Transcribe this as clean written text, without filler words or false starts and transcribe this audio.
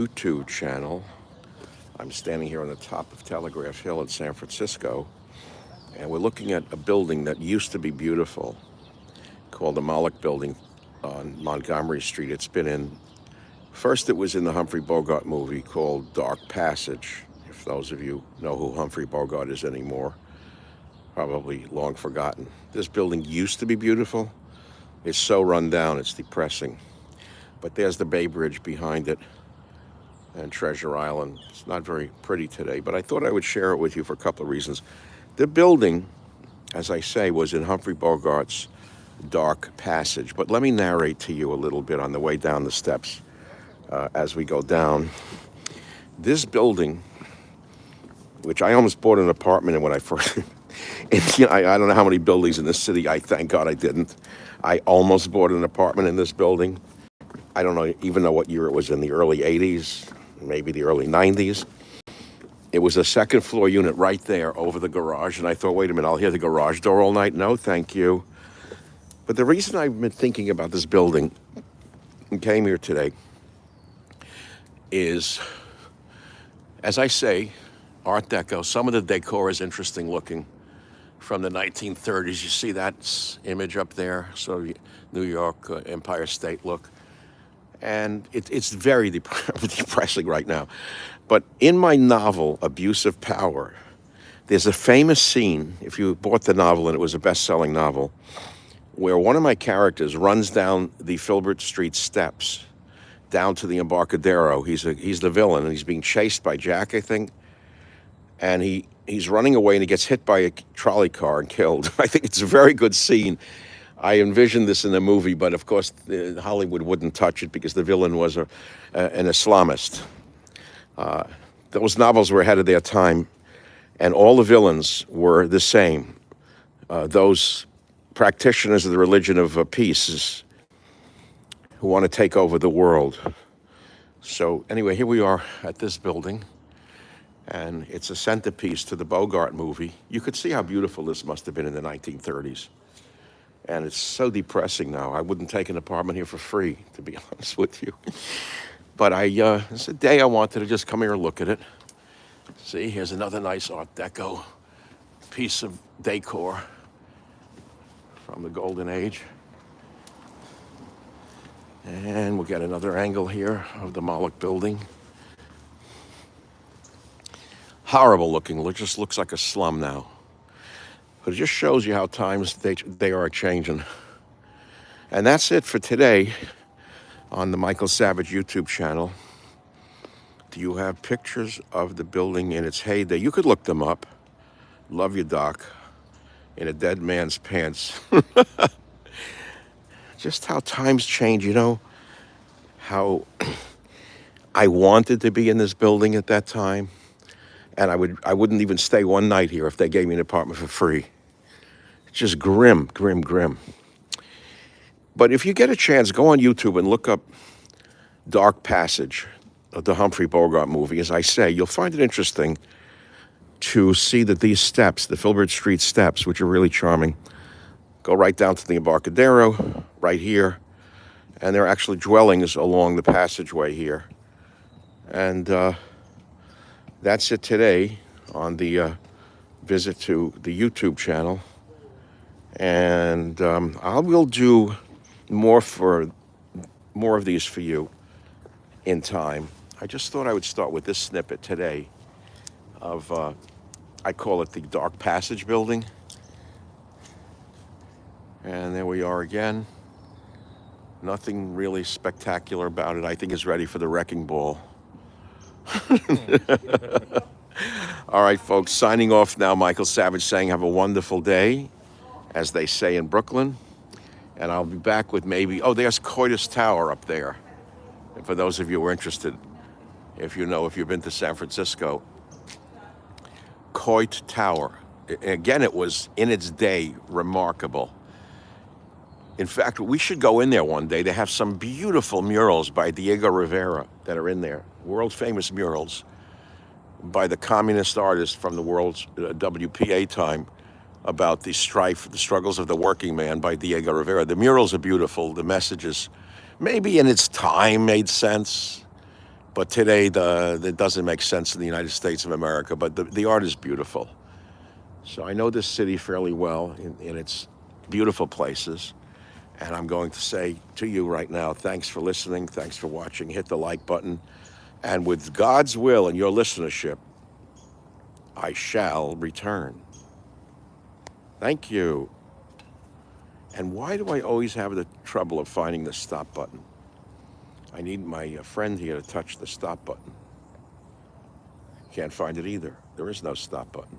YouTube channel. I'm standing here on the top of Telegraph Hill in San Francisco, and we're looking at a building that used to be beautiful called the Moloch Building on Montgomery Street. First it was in the Humphrey Bogart movie called Dark Passage. If those of you know who Humphrey Bogart is anymore, probably long forgotten. This building used to be beautiful. It's so run down, it's depressing. But there's the Bay Bridge behind it and Treasure Island. It's not very pretty today, but I thought I would share it with you for a couple of reasons. The building, as I say, was in Humphrey Bogart's Dark Passage. But let me narrate to you a little bit on the way down the steps as we go down. This building, which I almost bought an apartment in when I first... I don't know how many buildings in this city. Thank God I didn't. I almost bought an apartment in this building. I don't even know what year it was, in the early 80s, maybe the early 90s. It was a second floor unit right there over the garage. And I thought, wait a minute, I'll hear the garage door all night. No, thank you. But the reason I've been thinking about this building and came here today is, as I say, Art Deco. Some of the decor is interesting looking from the 1930s. You see that image up there? So New York, Empire State look. And it's very depressing right now. But in my novel, Abuse of Power, there's a famous scene, if you bought the novel and it was a best-selling novel, where one of my characters runs down the Filbert Street steps down to the Embarcadero. He's the villain, and he's being chased by Jack, I think. And he's running away, and he gets hit by a trolley car and killed. I think it's a very good scene. I envisioned this in the movie, but of course Hollywood wouldn't touch it because the villain was an Islamist. Those novels were ahead of their time, and all the villains were the same. Those practitioners of the religion of peace who want to take over the world. So anyway, here we are at this building, and it's a centerpiece to the Bogart movie. You could see how beautiful this must have been in the 1930s. And it's so depressing now. I wouldn't take an apartment here for free, to be honest with you. But it's a day I wanted to just come here and look at it. See, here's another nice Art Deco piece of decor from the Golden Age. And we'll get another angle here of the Moloch Building. Horrible looking. It just looks like a slum now. But it just shows you how times they are changing. And that's it for today on the Michael Savage YouTube channel. Do you have pictures of the building in its heyday? You could look them up. Love you, Doc. In a dead man's pants. Just how times change, how I wanted to be in this building at that time. And I wouldn't even stay one night here if they gave me an apartment for free. It's just grim, grim, grim. But if you get a chance, go on YouTube and look up Dark Passage of the Humphrey Bogart movie. As I say, you'll find it interesting to see that these steps, the Filbert Street steps, which are really charming, go right down to the Embarcadero, right here. And there are actually dwellings along the passageway here. And that's it today on the visit to the YouTube channel. And I will do more of these for you in time. I just thought I would start with this snippet today of, I call it the Dark Passage building. And there we are again. Nothing really spectacular about it. I think it's ready for the wrecking ball. All right, folks, signing off now. Michael Savage saying have a wonderful day, as they say in Brooklyn. And I'll be back with there's Coit Tower up there. And for those of you who are interested, if you've been to San Francisco, Coit Tower. Again, it was, in its day, remarkable. In fact, we should go in there one day. They have some beautiful murals by Diego Rivera that are in there, world-famous murals by the communist artist from the world's WPA time about the strife, the struggles of the working man by Diego Rivera. The murals are beautiful. The messages, maybe in its time, made sense, But today, that doesn't make sense in the United States of America. But the art is beautiful. So I know this city fairly well in its beautiful places. And I'm going to say to you right now, thanks for listening. Thanks for watching. Hit the like button. And with God's will and your listenership, I shall return. Thank you. And why do I always have the trouble of finding the stop button? I need my friend here to touch the stop button. Can't find it either. There is no stop button.